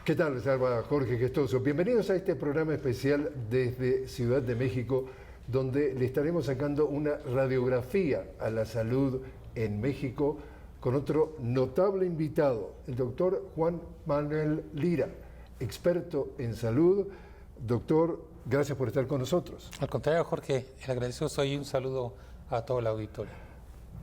¿Qué tal? Les habla Jorge Gestoso. Bienvenidos a este programa especial desde Ciudad de México, donde le estaremos sacando una radiografía a la salud en México con otro notable invitado, el doctor Juan Manuel Lira, experto en salud. Doctor, gracias por estar con nosotros. Al contrario, Jorge, el agradecido soy, un saludo a todo el auditorio.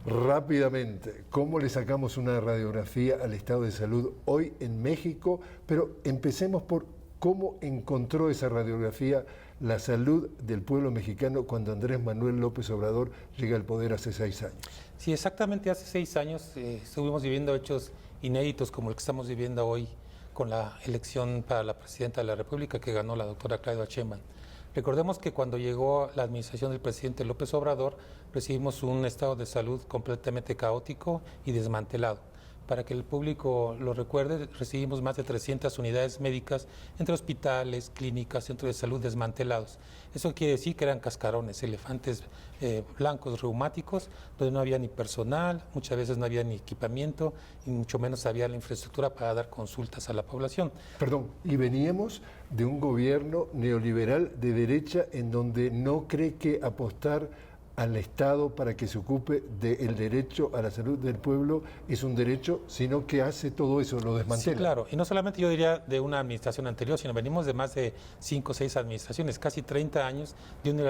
Rápidamente, ¿cómo le sacamos una radiografía al estado de salud hoy en México? Pero empecemos por cómo encontró esa radiografía la salud del pueblo mexicano cuando Andrés Manuel López Obrador llega al poder hace 6 años. Sí, exactamente hace 6 años estuvimos viviendo hechos inéditos como el que estamos viviendo hoy con la elección para la presidenta de la República que ganó la doctora Claudia Sheinbaum. Recordemos que cuando llegó la administración del presidente López Obrador, recibimos un estado de salud completamente caótico y desmantelado. Para que el público lo recuerde, recibimos más de 300 unidades médicas entre hospitales, clínicas, centros de salud desmantelados. Eso quiere decir que eran cascarones, elefantes blancos reumáticos, donde no había ni personal, muchas veces no había ni equipamiento, y mucho menos había la infraestructura para dar consultas a la población. Perdón, y veníamos de un gobierno neoliberal de derecha en donde no cree que apostar al Estado para que se ocupe del derecho a la salud del pueblo es un derecho, sino que hace todo eso, lo desmantela. Sí, claro, y no solamente yo diría de una administración anterior, sino venimos de más de 5 o 6 administraciones, casi 30 años de un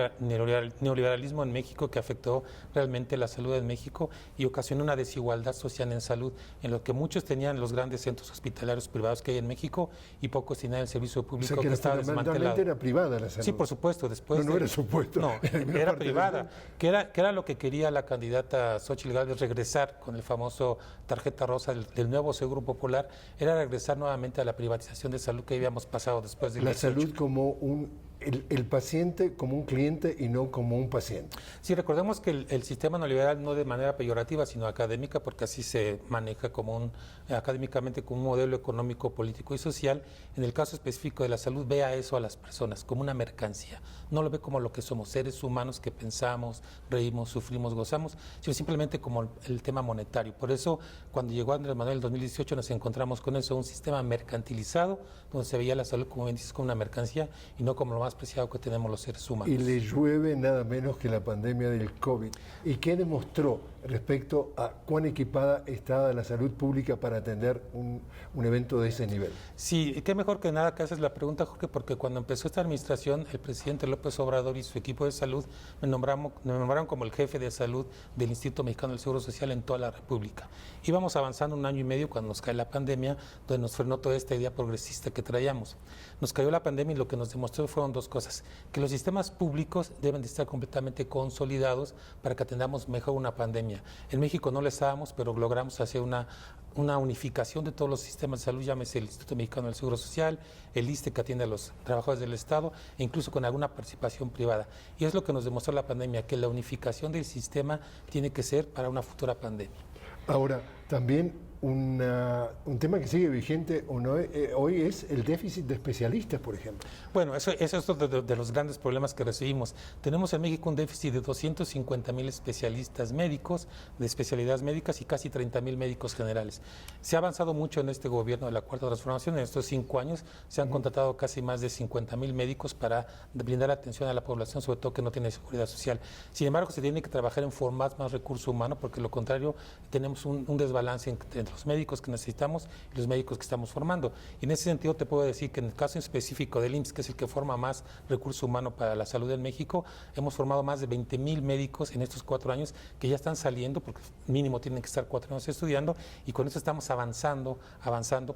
neoliberalismo en México que afectó realmente la salud en México y ocasionó una desigualdad social en salud, en lo que muchos tenían los grandes centros hospitalarios privados que hay en México y pocos tenían el servicio público, o sea, que estaba desmantelado. Era privada la salud. Sí, por supuesto. Después no era supuesto. No, era privada. Que era lo que quería la candidata Xóchitl Gálvez, regresar con el famoso tarjeta rosa del nuevo Seguro Popular, era regresar nuevamente a la privatización de salud que habíamos pasado después de la salud como el paciente como un cliente y no como un paciente. Sí, recordemos que el sistema neoliberal no de manera peyorativa, sino académica, porque así se maneja académicamente como un modelo económico, político y social. En el caso específico de la salud, ve a eso a las personas como una mercancía. No lo ve como lo que somos, seres humanos que pensamos, reímos, sufrimos, gozamos, sino simplemente como el tema monetario. Por eso, cuando llegó Andrés Manuel en 2018, nos encontramos con eso, un sistema mercantilizado, donde se veía la salud, como bien dices, como una mercancía y no como lo más preciado que tenemos los seres humanos. Y le llueve nada menos que la pandemia del COVID. ¿Y qué demostró respecto a cuán equipada está la salud pública para atender un evento de ese nivel? Sí, qué mejor que nada que haces la pregunta, Jorge, porque cuando empezó esta administración, el presidente López Obrador y su equipo de salud me nombraron como el jefe de salud del Instituto Mexicano del Seguro Social en toda la República. Íbamos avanzando 1 año y medio cuando nos cae la pandemia, donde nos frenó toda esta idea progresista que traíamos. Nos cayó la pandemia y lo que nos demostró fueron 2 cosas: que los sistemas públicos deben de estar completamente consolidados para que atendamos mejor una pandemia. En México no lo estábamos, pero logramos hacer una unificación de todos los sistemas de salud, llámese el Instituto Mexicano del Seguro Social, el ISSSTE que atiende a los trabajadores del Estado, e incluso con alguna participación privada. Y es lo que nos demostró la pandemia, que la unificación del sistema tiene que ser para una futura pandemia. Ahora, también un tema que sigue vigente hoy es el déficit de especialistas, por ejemplo. Bueno, eso es otro de los grandes problemas que recibimos. Tenemos en México un déficit de 250,000 especialistas médicos, de especialidades médicas y casi 30,000 médicos generales. Se ha avanzado mucho en este gobierno de la Cuarta Transformación. En estos 5 años se han contratado casi más de 50,000 médicos para brindar atención a la población, sobre todo que no tiene seguridad social. Sin embargo, se tiene que trabajar en formar más recurso humano, porque lo contrario, tenemos un desbalance entre los médicos que necesitamos y los médicos que estamos formando. Y en ese sentido te puedo decir que en el caso específico del IMSS, que es el que forma más recurso humano para la salud en México, hemos formado más de 20,000 médicos en estos 4 años que ya están saliendo, porque mínimo tienen que estar 4 años estudiando, y con eso estamos avanzando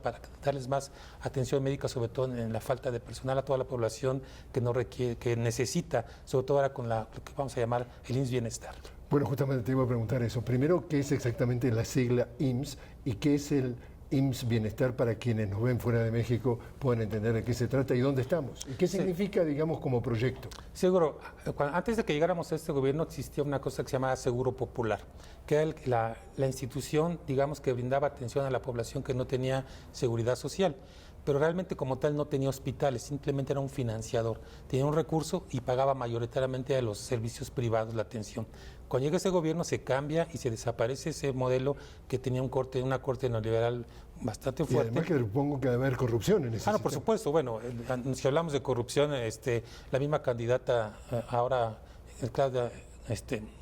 para darles más atención médica, sobre todo en la falta de personal a toda la población que necesita, sobre todo ahora con lo que vamos a llamar el IMSS Bienestar. Bueno, justamente te iba a preguntar eso. Primero, ¿qué es exactamente la sigla IMSS y qué es el IMSS Bienestar para quienes nos ven fuera de México puedan entender de qué se trata y dónde estamos? ¿Y qué significa, digamos, como proyecto? Seguro. Antes de que llegáramos a este gobierno existía una cosa que se llamaba Seguro Popular, que era la institución, digamos, que brindaba atención a la población que no tenía seguridad social. Pero realmente como tal no tenía hospitales, simplemente era un financiador. Tenía un recurso y pagaba mayoritariamente a los servicios privados la atención. Cuando llega ese gobierno se cambia y se desaparece ese modelo que tenía una corte neoliberal bastante Y fuerte. además que supongo que debe haber corrupción en ese No, por sistema. supuesto. Bueno, si hablamos de corrupción, la misma candidata ahora, Claudia,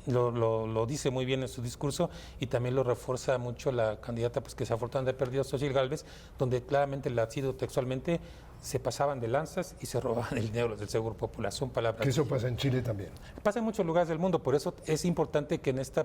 lo dice muy bien en su discurso y también lo refuerza mucho la candidata, pues que desafortunadamente perdió, Xochitl Gálvez, donde claramente la ha sido textualmente, se pasaban de lanzas y se robaban el dinero los del Seguro Popular. Son palabras. Que eso pasa en Chile también. Pasa en muchos lugares del mundo, por eso es importante que en esta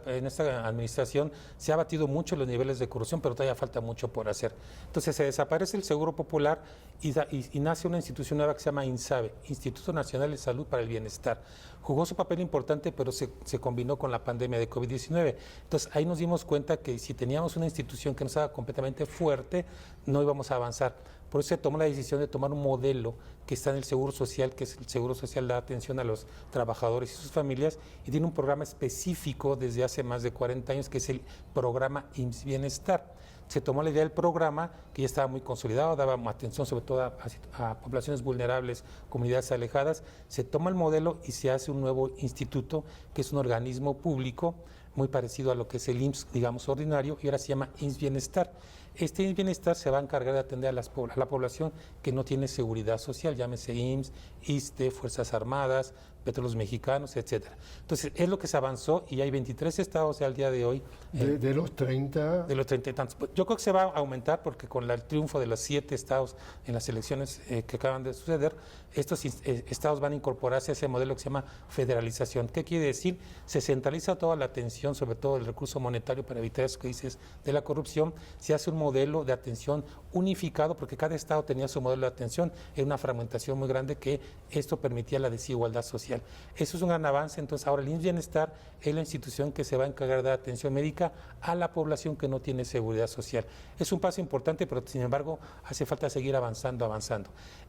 administración se ha batido mucho los niveles de corrupción, pero todavía falta mucho por hacer. Entonces se desaparece el Seguro Popular y nace una institución nueva que se llama INSABE, Instituto Nacional de Salud para el Bienestar. Jugó su papel importante, pero se combinó con la pandemia de COVID-19. Entonces ahí nos dimos cuenta que si teníamos una institución que no estaba completamente fuerte, no íbamos a avanzar. Por eso se tomó la decisión de tomar un modelo que está en el Seguro Social, que es el Seguro Social da atención a los trabajadores y sus familias, y tiene un programa específico desde hace más de 40 años, que es el programa IMSS Bienestar. Se tomó la idea del programa, que ya estaba muy consolidado, daba atención sobre todo a poblaciones vulnerables, comunidades alejadas. Se toma el modelo y se hace un nuevo instituto, que es un organismo público, muy parecido a lo que es el IMSS, digamos, ordinario, y ahora se llama IMSS Bienestar. Este IMSS Bienestar se va a encargar de atender a la población que no tiene seguridad social, llámese IMSS, ISSSTE, Fuerzas Armadas, Petróleos Mexicanos, etcétera. Entonces, es lo que se avanzó y hay 23 estados al día de hoy. De los 30... De los 30 y tantos. Yo creo que se va a aumentar porque con el triunfo de los 7 estados en las elecciones que acaban de suceder, estos estados van a incorporarse a ese modelo que se llama federalización. ¿Qué quiere decir? Se centraliza toda la atención, sobre todo el recurso monetario, para evitar eso que dices de la corrupción. Se hace un modelo de atención unificado porque cada estado tenía su modelo de atención. Era una fragmentación muy grande que esto permitía la desigualdad social. Eso es un gran avance. Entonces ahora el IMSS Bienestar es la institución que se va a encargar de dar atención médica a la población que no tiene seguridad social. Es un paso importante, pero sin embargo hace falta seguir avanzando.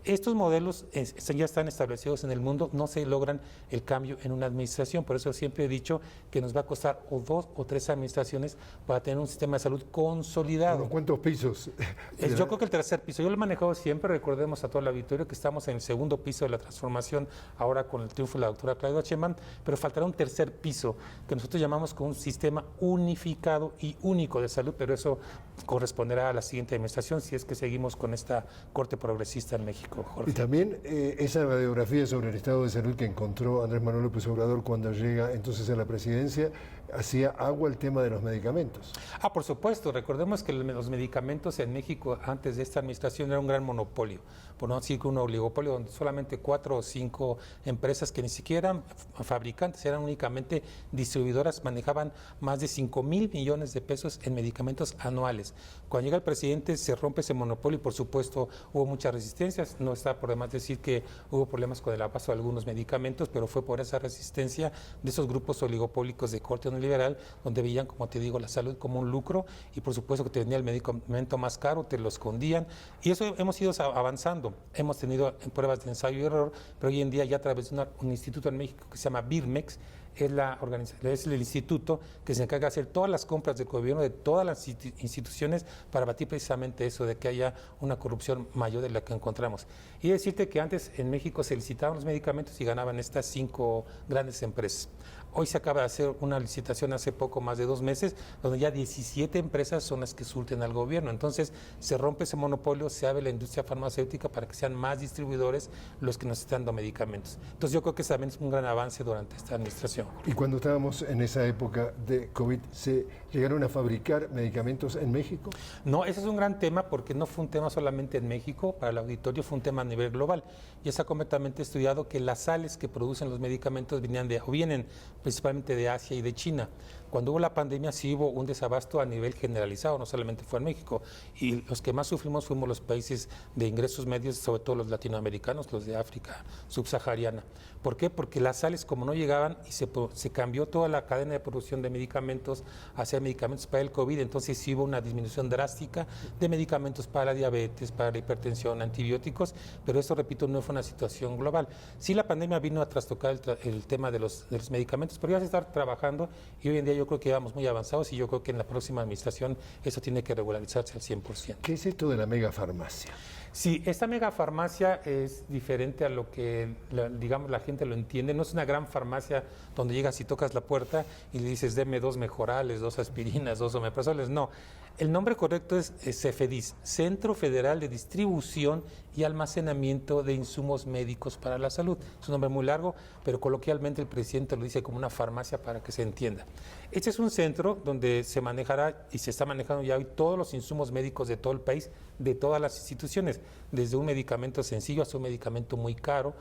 Estos modelos ya están establecidos en el mundo, no se logran el cambio en una administración, por eso siempre he dicho que nos va a costar o 2 o 3 administraciones para tener un sistema de salud consolidado. Bueno, ¿cuántos pisos? Yo creo que el tercer piso, yo lo he manejado siempre, recordemos a todo el auditorio que estamos en el segundo piso de la transformación, ahora con el triunfo de la doctora Claudia Sheinbaum, pero faltará un tercer piso, que nosotros llamamos como un sistema unificado y único de salud, pero eso corresponderá a la siguiente administración si es que seguimos con esta corte progresista en México, Jorge. Y también esa radiografía sobre el estado de salud que encontró Andrés Manuel López Obrador cuando llega entonces a la presidencia, hacía agua el tema de los medicamentos. Por supuesto, recordemos que los medicamentos en México antes de esta administración era un gran monopolio, por no decir que un oligopolio donde solamente 4 o 5 empresas que ni siquiera eran fabricantes, eran únicamente distribuidoras, manejaban más de 5,000 millones de pesos en medicamentos anuales. Cuando llega el presidente se rompe ese monopolio y por supuesto hubo muchas resistencias, no está por demás decir que hubo problemas con el abasto de algunos medicamentos, pero fue por esa resistencia de esos grupos oligopólicos de corte neoliberal, donde veían, como te digo, la salud como un lucro y por supuesto que te venía el medicamento más caro, te lo escondían y eso hemos ido avanzando. Hemos tenido pruebas de ensayo y error, pero hoy en día ya a través de un instituto en México que se llama BIRMEX, es el instituto que se encarga de hacer todas las compras del gobierno, de todas las instituciones, para batir precisamente eso, de que haya una corrupción mayor de la que encontramos. Y decirte que antes en México se licitaban los medicamentos y ganaban estas 5 grandes empresas. Hoy se acaba de hacer una licitación hace poco, más de 2 meses, donde ya 17 empresas son las que surten al gobierno. Entonces se rompe ese monopolio, se abre la industria farmacéutica para que sean más distribuidores los que nos están dando medicamentos. Entonces yo creo que también es un gran avance durante esta administración. Y cuando estábamos en esa época de COVID, ¿se llegaron a fabricar medicamentos en México? No, ese es un gran tema porque no fue un tema solamente en México, para el auditorio fue un tema a nivel global. Ya está completamente estudiado que las sales que producen los medicamentos vienen principalmente de Asia y de China. Cuando hubo la pandemia sí hubo un desabasto a nivel generalizado, no solamente fue en México. Y los que más sufrimos fuimos los países de ingresos medios, sobre todo los latinoamericanos, los de África subsahariana. ¿Por qué? Porque las sales como no llegaban y se cambió toda la cadena de producción de medicamentos hacia medicamentos para el COVID, entonces sí hubo una disminución drástica de medicamentos para la diabetes, para la hipertensión, antibióticos, pero esto, repito, no fue una situación global. Sí la pandemia vino a trastocar el tema de los medicamentos, pero ya se está trabajando y hoy en día yo creo que vamos muy avanzados y yo creo que en la próxima administración eso tiene que regularizarse al 100%. ¿Qué es esto de la megafarmacia? Sí, esta megafarmacia es diferente a lo que, digamos, la gente lo entiende. No es una gran farmacia donde llegas y tocas la puerta y le dices, deme 2 mejorales, 2 aspirinas, 2 omeprazoles. No, El nombre correcto es CFEDIS, Centro Federal de Distribución y Almacenamiento de Insumos Médicos para la Salud. Es un nombre muy largo, pero coloquialmente el presidente lo dice como una farmacia para que se entienda. Este es un centro donde se manejará y se está manejando ya hoy todos los insumos médicos de todo el país, de todas las instituciones, desde un medicamento sencillo hasta un medicamento muy caro,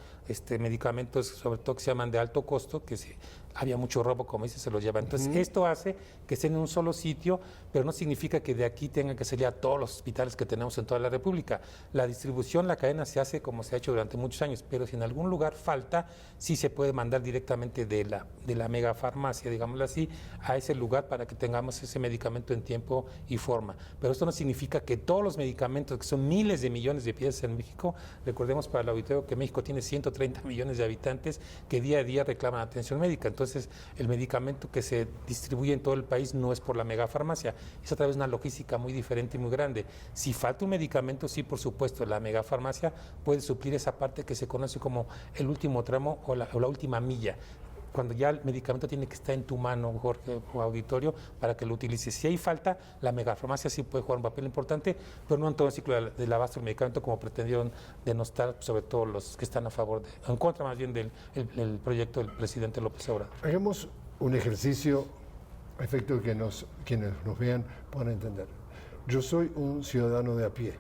medicamentos sobre todo que se llaman de alto costo, que había mucho robo, como dice, se los lleva. Entonces, esto hace que estén en un solo sitio, pero no significa que de aquí tengan que salir a todos los hospitales que tenemos en toda la República. La distribución, la cadena se hace como se ha hecho durante muchos años, pero si en algún lugar falta, sí se puede mandar directamente de la megafarmacia, digámoslo así, a ese lugar para que tengamos ese medicamento en tiempo y forma. Pero esto no significa que todos los medicamentos, que son miles de millones de piezas en México, recordemos para el auditorio que México tiene 130 millones de habitantes que día a día reclaman atención médica. Entonces, el medicamento que se distribuye en todo el país no es por la megafarmacia, es a través de una logística muy diferente y muy grande. Si falta un medicamento, sí, por supuesto, la megafarmacia puede suplir esa parte que se conoce como el último tramo o la última milla, cuando ya el medicamento tiene que estar en tu mano, Jorge, o auditorio, para que lo utilices. Si hay falta, la megafarmacia sí puede jugar un papel importante, pero no en todo el ciclo del abasto del medicamento, como pretendieron denostar, sobre todo los que están a favor, en contra más bien del proyecto del presidente López Obrador. Hagamos un ejercicio a efecto de que quienes nos vean puedan entender. Yo soy un ciudadano de a pie,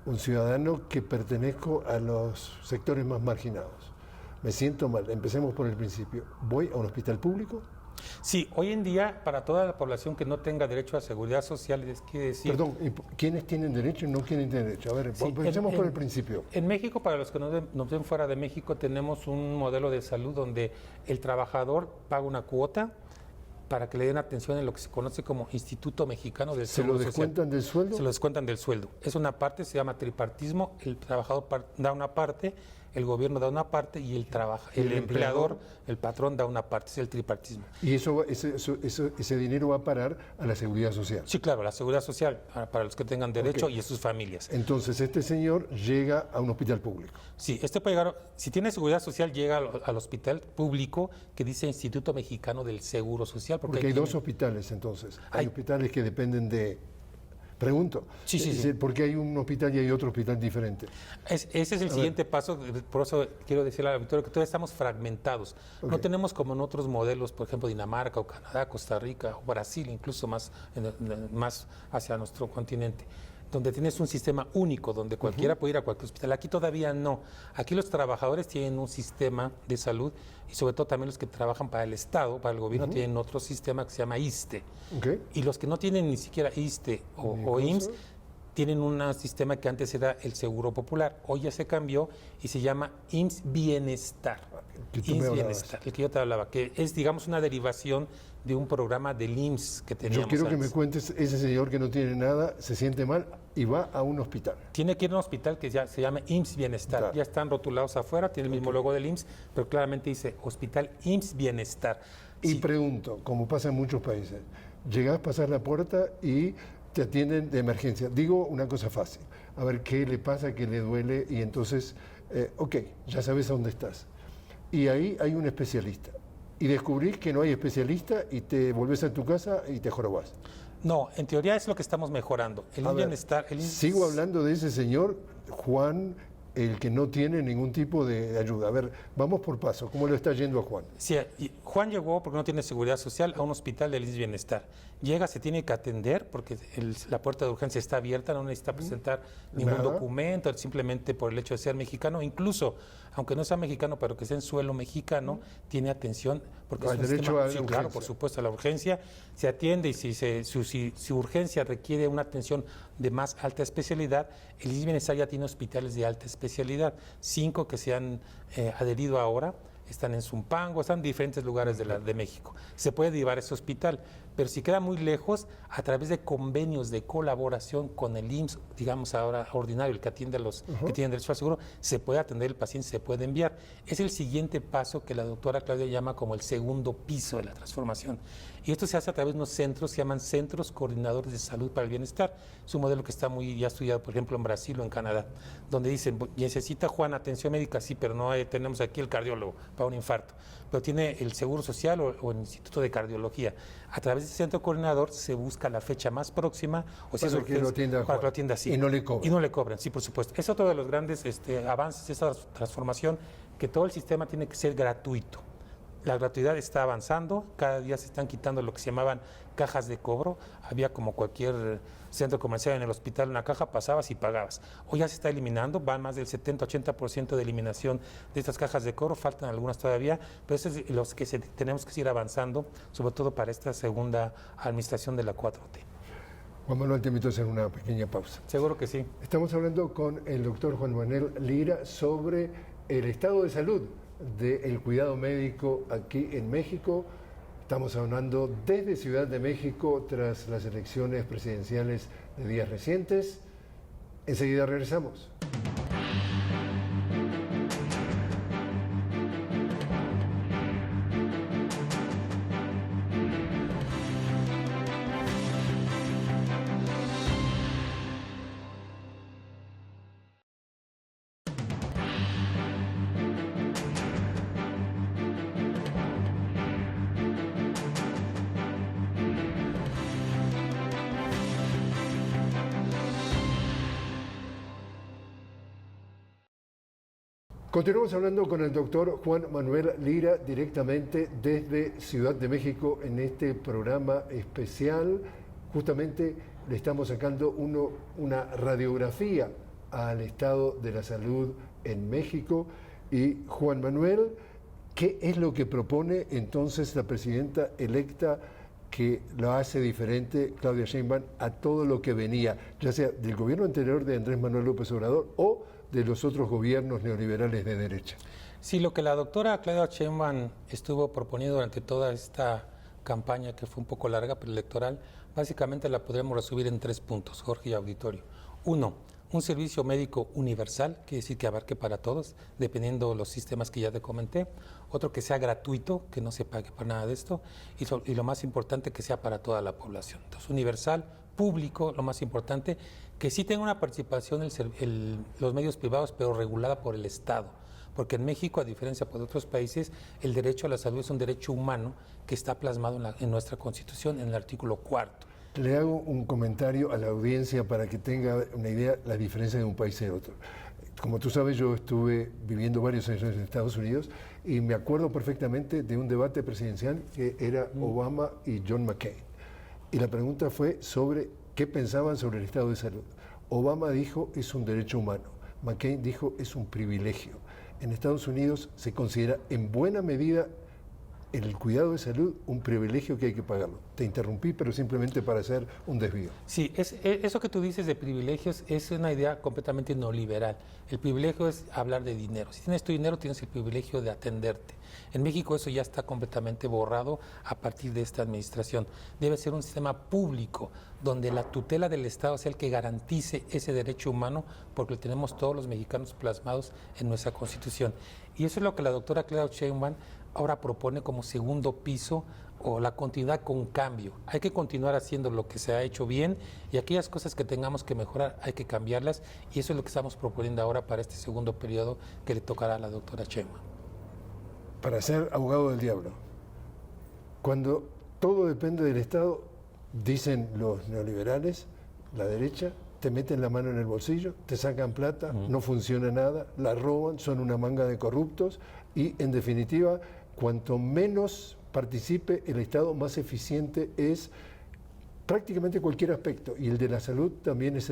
un ciudadano que pertenezco a los sectores más marginados. Me siento mal. Empecemos por el principio. ¿Voy a un hospital público? Sí, hoy en día, para toda la población que no tenga derecho a seguridad social, quiere decir... Perdón, ¿quiénes tienen derecho y no tienen derecho? A ver, empecemos por el principio. En México, para los que nos ven fuera de México, tenemos un modelo de salud donde el trabajador paga una cuota para que le den atención en lo que se conoce como Instituto Mexicano del Seguro Social. ¿Se lo descuentan del sueldo? Se lo descuentan del sueldo. Es una parte, se llama tripartismo, el trabajador da una parte, el gobierno da una parte y el empleador, el patrón da una parte, es el tripartismo. ¿Y ese dinero va a parar a la seguridad social? Sí, claro, la seguridad social para los que tengan derecho y a sus familias. Entonces, este señor llega a un hospital público. Sí, puede llegar, si tiene seguridad social, llega al hospital público que dice Instituto Mexicano del Seguro Social. Porque hay dos hospitales, entonces. Hay hospitales que dependen de... Pregunto, sí. ¿por qué hay un hospital y hay otro hospital diferente? Ese es el siguiente paso, por eso quiero decirle al auditorio que todavía estamos fragmentados. No tenemos como en otros modelos, por ejemplo, Dinamarca o Canadá, Costa Rica o Brasil, incluso más hacia nuestro continente, donde tienes un sistema único, donde cualquiera puede ir a cualquier hospital. Aquí todavía no. Aquí los trabajadores tienen un sistema de salud y sobre todo también los que trabajan para el Estado, para el gobierno, tienen otro sistema que se llama ISSSTE. Y los que no tienen ni siquiera ISSSTE o IMSS, tienen un sistema que antes era el Seguro Popular. Hoy ya se cambió y se llama IMSS Bienestar. IMSS Bienestar, el que yo te hablaba, que es, digamos, una derivación de un programa del IMSS que teníamos. Yo quiero antes. que me cuentes, ese señor que no tiene nada, se siente mal y va a un hospital. Tiene que ir a un hospital que ya se llama IMSS Bienestar. Claro. Ya están rotulados afuera, tiene el mismo logo del IMSS, pero claramente dice Hospital IMSS Bienestar. Y pregunto, como pasa en muchos países, llegas, pasas la puerta y te atienden de emergencia. Digo una cosa fácil, a ver qué le pasa, qué le duele, y entonces, ya sabes a dónde estás. Y ahí hay un especialista. Y descubrís que no hay especialista y te volvés a tu casa y te jorobás. No, en teoría es lo que estamos mejorando. El bienestar. Sigo hablando de ese señor, Juan, el que no tiene ningún tipo de ayuda. A ver, vamos por paso. ¿Cómo le está yendo a Juan? Sí, Juan llegó porque no tiene seguridad social a un hospital del IMSS Bienestar. Llega, se tiene que atender porque la puerta de urgencia está abierta, no necesita presentar ningún documento, simplemente por el hecho de ser mexicano. Incluso, aunque no sea mexicano, pero que sea en suelo mexicano, tiene atención. Porque es un derecho a la urgencia. Claro, por supuesto, a la urgencia. Se atiende y si su urgencia requiere una atención de más alta especialidad, el IMSS Bienestar ya tiene hospitales de alta especialidad, 5 que se han adherido ahora, están en Zumpango, están en diferentes lugares de México. Se puede llevar a ese hospital, pero si queda muy lejos, a través de convenios de colaboración con el IMSS, digamos ahora ordinario, el que atiende a los que tienen derecho al seguro, se puede atender el paciente, se puede enviar. Es el siguiente paso que la doctora Claudia llama como el segundo piso de la transformación. Y esto se hace a través de unos centros, se llaman Centros Coordinadores de Salud para el Bienestar. Es un modelo que está muy ya estudiado, por ejemplo, en Brasil o en Canadá, donde dicen, necesita Juan atención médica, sí, pero no tenemos aquí el cardiólogo para un infarto, pero tiene el Seguro Social o el Instituto de Cardiología. A través través del centro coordinador se busca la fecha más próxima, o si es Para que lo atienda para que lo Juan. atienda así. Y no le cobran. Y no le cobran, sí, por supuesto. Es otro de los grandes avances de esta transformación, que todo el sistema tiene que ser gratuito. La gratuidad está avanzando, cada día se están quitando lo que se llamaban cajas de cobro. Había como cualquier centro comercial en el hospital, una caja, pasabas y pagabas. Hoy ya se está eliminando, van más del 70-80% de eliminación de estas cajas de cobro, faltan algunas todavía, pero esos es los que tenemos que seguir avanzando, sobre todo para esta segunda administración de la 4T. Juan Manuel, te invito a hacer una pequeña pausa. Seguro que sí. Estamos hablando con el doctor Juan Manuel Lira sobre el estado de salud del cuidado médico aquí en México. Estamos hablando desde Ciudad de México tras las elecciones presidenciales de días recientes. Enseguida regresamos. Continuamos hablando con el doctor Juan Manuel Lira directamente desde Ciudad de México en este programa especial. Justamente le estamos sacando una radiografía al estado de la salud en México. Y Juan Manuel, ¿qué es lo que propone entonces la presidenta electa que lo hace diferente, Claudia Sheinbaum, a todo lo que venía, ya sea del gobierno anterior de Andrés Manuel López Obrador o de los otros gobiernos neoliberales de derecha? Sí, lo que la doctora Claudia Sheinbaum estuvo proponiendo durante toda esta campaña, que fue un poco larga, pero electoral, básicamente la podríamos resumir en 3 puntos, Jorge y auditorio. 1, un servicio médico universal, quiere decir que abarque para todos, dependiendo de los sistemas que ya te comenté. Otro, que sea gratuito, que no se pague por nada de esto. Y lo más importante, que sea para toda la población. Entonces, universal, público, lo más importante, que sí tenga una participación los medios privados, pero regulada por el Estado. Porque en México, a diferencia de otros países, el derecho a la salud es un derecho humano que está plasmado en nuestra Constitución, en el artículo 4. Le hago un comentario a la audiencia para que tenga una idea la diferencia de un país y otro. Como tú sabes, yo estuve viviendo varios años en Estados Unidos y me acuerdo perfectamente de un debate presidencial que era Obama y John McCain. Y la pregunta fue sobre qué pensaban sobre el estado de salud. Obama dijo es un derecho humano, McCain dijo es un privilegio. En Estados Unidos se considera en buena medida el cuidado de salud un privilegio que hay que pagarlo. Te interrumpí, pero simplemente para hacer un desvío. Sí, eso que tú dices de privilegios es una idea completamente neoliberal. El privilegio es hablar de dinero. Si tienes tu dinero, tienes el privilegio de atenderte. En México eso ya está completamente borrado a partir de esta administración. Debe ser un sistema público donde la tutela del Estado sea el que garantice ese derecho humano, porque lo tenemos todos los mexicanos plasmados en nuestra Constitución. Y eso es lo que la doctora Claudia Sheinbaum ahora propone como segundo piso, o la continuidad con cambio. Hay que continuar haciendo lo que se ha hecho bien, y aquellas cosas que tengamos que mejorar hay que cambiarlas, y eso es lo que estamos proponiendo ahora para este segundo periodo que le tocará a la doctora Sheinbaum. Para ser abogado del diablo, cuando todo depende del Estado, dicen los neoliberales, la derecha, te meten la mano en el bolsillo, te sacan plata, no funciona nada, la roban, son una manga de corruptos y, en definitiva, cuanto menos participe el Estado, más eficiente es prácticamente cualquier aspecto. Y el de la salud también es...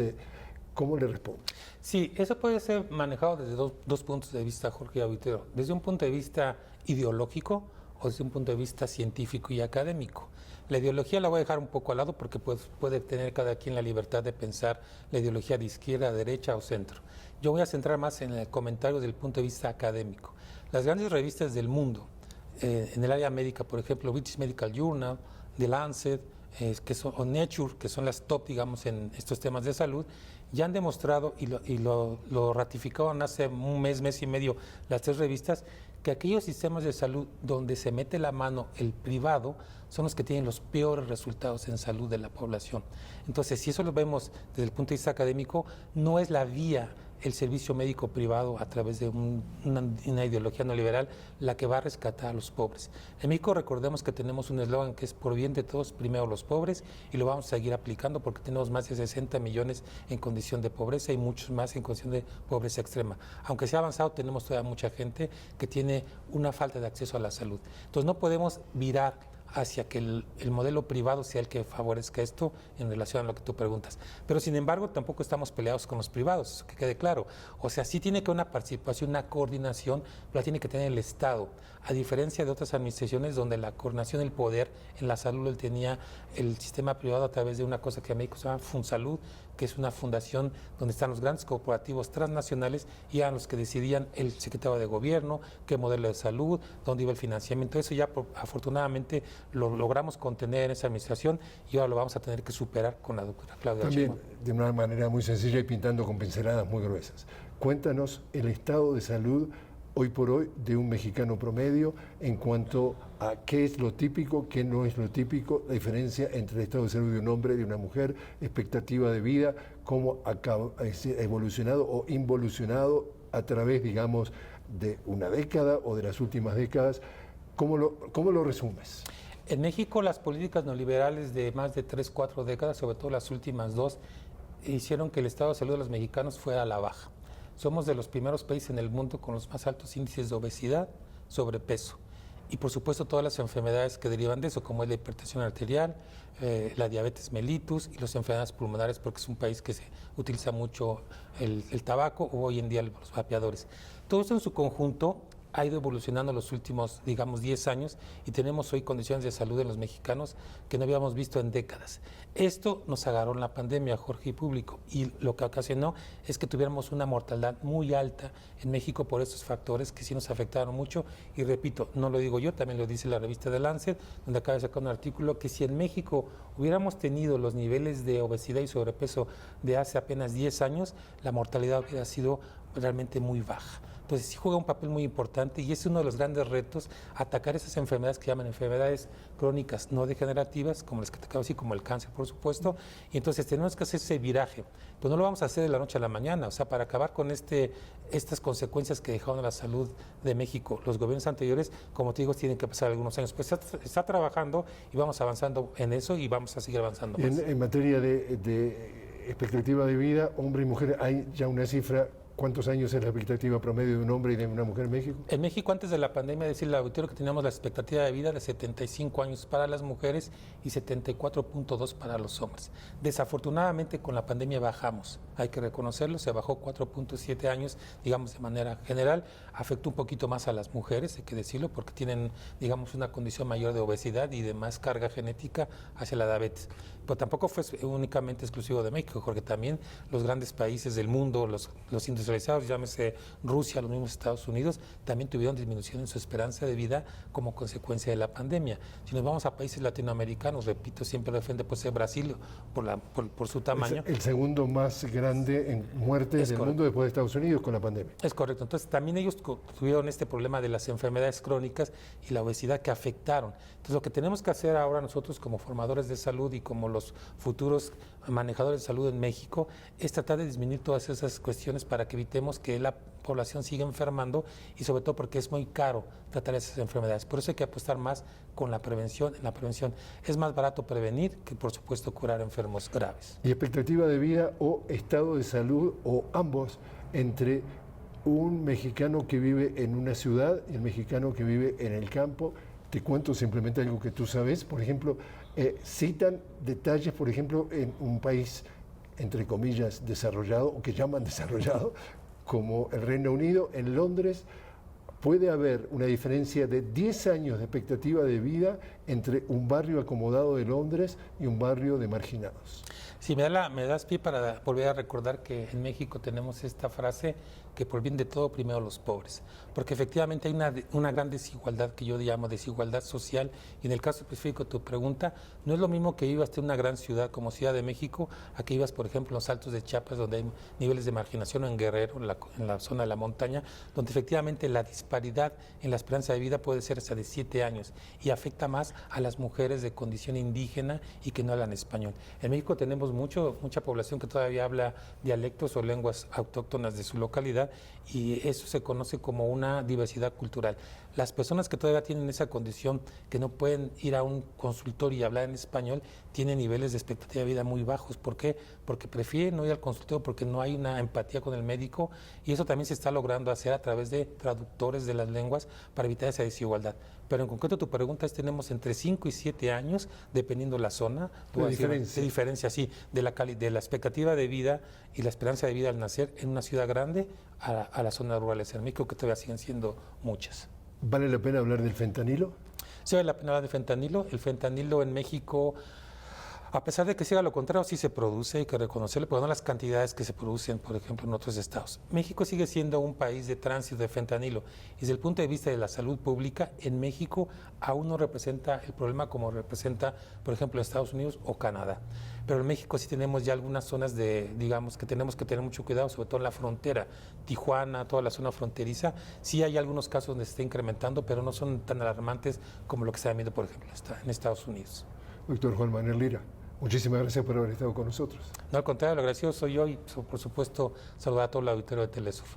¿Cómo le respondo? Sí, eso puede ser manejado desde dos puntos de vista, Jorge Auditero. Desde un punto de vista ideológico o desde un punto de vista científico y académico. La ideología la voy a dejar un poco al lado porque puede tener cada quien la libertad de pensar la ideología de izquierda, derecha o centro. Yo voy a centrar más en el comentario desde el punto de vista académico. Las grandes revistas del mundo, en el área médica, por ejemplo, British Medical Journal, The Lancet, o Nature, que son las top, digamos, en estos temas de salud, ya han demostrado y lo ratificaron hace un mes y medio las 3 revistas, que aquellos sistemas de salud donde se mete la mano el privado son los que tienen los peores resultados en salud de la población. Entonces, si eso lo vemos desde el punto de vista académico, no es la vía el servicio médico privado a través de una ideología neoliberal la que va a rescatar a los pobres. En México recordemos que tenemos un eslogan que es por bien de todos, primero los pobres, y lo vamos a seguir aplicando porque tenemos más de 60 millones en condición de pobreza y muchos más en condición de pobreza extrema. Aunque se ha avanzado, tenemos todavía mucha gente que tiene una falta de acceso a la salud. Entonces no podemos virar hacia que el modelo privado sea el que favorezca esto en relación a lo que tú preguntas. Pero sin embargo tampoco estamos peleados con los privados, eso que quede claro. O sea, sí tiene que haber una participación, una coordinación, pero la tiene que tener el Estado. A diferencia de otras administraciones donde la coordinación del poder en la salud lo tenía el sistema privado a través de una cosa que en México se llama Funsalud, que es una fundación donde están los grandes corporativos transnacionales y eran los que decidían el secretario de gobierno, qué modelo de salud, dónde iba el financiamiento. Eso ya afortunadamente lo logramos contener en esa administración y ahora lo vamos a tener que superar con la doctora Claudia También, Sheinbaum. de una manera muy sencilla y pintando con pinceladas muy gruesas. Cuéntanos el estado de salud hoy por hoy de un mexicano promedio en cuanto a qué es lo típico, qué no es lo típico, la diferencia entre el estado de salud de un hombre y de una mujer, expectativa de vida, cómo ha evolucionado o involucionado a través, digamos, de una década o de las últimas décadas. ¿Cómo lo resumes? En México las políticas neoliberales de más de 3, 4 décadas, sobre todo las últimas 2, hicieron que el estado de salud de los mexicanos fuera a la baja. Somos de los primeros países en el mundo con los más altos índices de obesidad, sobrepeso y por supuesto todas las enfermedades que derivan de eso, como es la hipertensión arterial, la diabetes mellitus y las enfermedades pulmonares, porque es un país que se utiliza mucho el tabaco o hoy en día los vapeadores. Todo esto en su conjunto ha ido evolucionando en los últimos, digamos, 10 años y tenemos hoy condiciones de salud en los mexicanos que no habíamos visto en décadas. Esto nos agarró en la pandemia, Jorge y público, y lo que ocasionó es que tuviéramos una mortalidad muy alta en México por estos factores que sí nos afectaron mucho. Y repito, no lo digo yo, también lo dice la revista The Lancet, donde acaba de sacar un artículo que si en México hubiéramos tenido los niveles de obesidad y sobrepeso de hace apenas 10 años, la mortalidad hubiera sido realmente muy baja. Entonces sí juega un papel muy importante y es uno de los grandes retos, atacar esas enfermedades que llaman enfermedades crónicas no degenerativas, como las que te acabo de decir, como el cáncer, por supuesto, y entonces tenemos que hacer ese viraje, pero no lo vamos a hacer de la noche a la mañana, o sea, para acabar con estas consecuencias que dejaron a la salud de México los gobiernos anteriores, como te digo, tienen que pasar algunos años, pues está trabajando y vamos avanzando en eso y vamos a seguir avanzando más. En materia de expectativa de vida, hombre y mujer, ¿hay ya una cifra? ¿Cuántos años es la expectativa promedio de un hombre y de una mujer en México? En México, antes de la pandemia, decirle al auditorio que teníamos la expectativa de vida de 75 años para las mujeres y 74.2 para los hombres. Desafortunadamente, con la pandemia bajamos, hay que reconocerlo, se bajó 4.7 años, digamos, de manera general. Afectó un poquito más a las mujeres, hay que decirlo, porque tienen, digamos, una condición mayor de obesidad y de más carga genética hacia la diabetes. Pero tampoco fue únicamente exclusivo de México, porque también los grandes países del mundo, los industrializados, llámese Rusia, los mismos Estados Unidos, también tuvieron disminución en su esperanza de vida como consecuencia de la pandemia. Si nos vamos a países latinoamericanos, repito, siempre lo defiende pues Brasil por su tamaño. Es el segundo más grande en muertes del mundo después de Estados Unidos con la pandemia. Es correcto. Entonces también ellos tuvieron este problema de las enfermedades crónicas y la obesidad que afectaron. Entonces lo que tenemos que hacer ahora nosotros como formadores de salud y como los futuros manejadores de salud en México es tratar de disminuir todas esas cuestiones para que evitemos que la población siga enfermando y sobre todo porque es muy caro tratar esas enfermedades. Por eso hay que apostar más con la prevención. En la prevención es más barato prevenir que por supuesto curar enfermos graves. ¿Y expectativa de vida o estado de salud o ambos entre un mexicano que vive en una ciudad y el mexicano que vive en el campo? Te cuento simplemente algo que tú sabes. Por ejemplo, citan detalles, por ejemplo, en un país, entre comillas, desarrollado, o que llaman desarrollado, como el Reino Unido. En Londres puede haber una diferencia de 10 años de expectativa de vida entre un barrio acomodado de Londres y un barrio de marginados. Sí, me das pie para volver a recordar que en México tenemos esta frase que por bien de todo, primero los pobres. Porque efectivamente hay una gran desigualdad que yo llamo desigualdad social. Y en el caso específico de tu pregunta, no es lo mismo que vivas en una gran ciudad como Ciudad de México, a que vivas, por ejemplo, en los Altos de Chiapas, donde hay niveles de marginación, o en Guerrero, en la zona de la montaña, donde efectivamente la disparidad disparidad en la esperanza de vida puede ser hasta de 7 años y afecta más a las mujeres de condición indígena y que no hablan español. En México tenemos mucha población que todavía habla dialectos o lenguas autóctonas de su localidad y eso se conoce como una diversidad cultural. Las personas que todavía tienen esa condición, que no pueden ir a un consultorio y hablar en español, tienen niveles de expectativa de vida muy bajos. ¿Por qué? Porque prefieren no ir al consultorio porque no hay una empatía con el médico y eso también se está logrando hacer a través de traductores de las lenguas para evitar esa desigualdad. Pero en concreto tu pregunta es, tenemos entre 5 y 7 años, dependiendo la zona, de diferencia, sí, de la expectativa de vida y la esperanza de vida al nacer en una ciudad grande a las zonas rurales en México, que todavía siguen siendo muchas. ¿Vale la pena hablar del fentanilo? Sí, vale la pena hablar de fentanilo. El fentanilo en México, a pesar de que siga lo contrario, sí se produce, hay que reconocerlo, pero no las cantidades que se producen, por ejemplo, en otros estados. México sigue siendo un país de tránsito de fentanilo. Y desde el punto de vista de la salud pública, en México aún no representa el problema como representa, por ejemplo, en Estados Unidos o Canadá. Pero en México sí tenemos ya algunas zonas digamos, que tenemos que tener mucho cuidado, sobre todo en la frontera. Tijuana, toda la zona fronteriza, sí hay algunos casos donde se está incrementando, pero no son tan alarmantes como lo que se está viendo, por ejemplo, en Estados Unidos. Doctor Juan Manuel Lira, muchísimas gracias por haber estado con nosotros. No, al contrario, lo agradecido soy yo y, por supuesto, saludar a todo el auditorio de Telesur.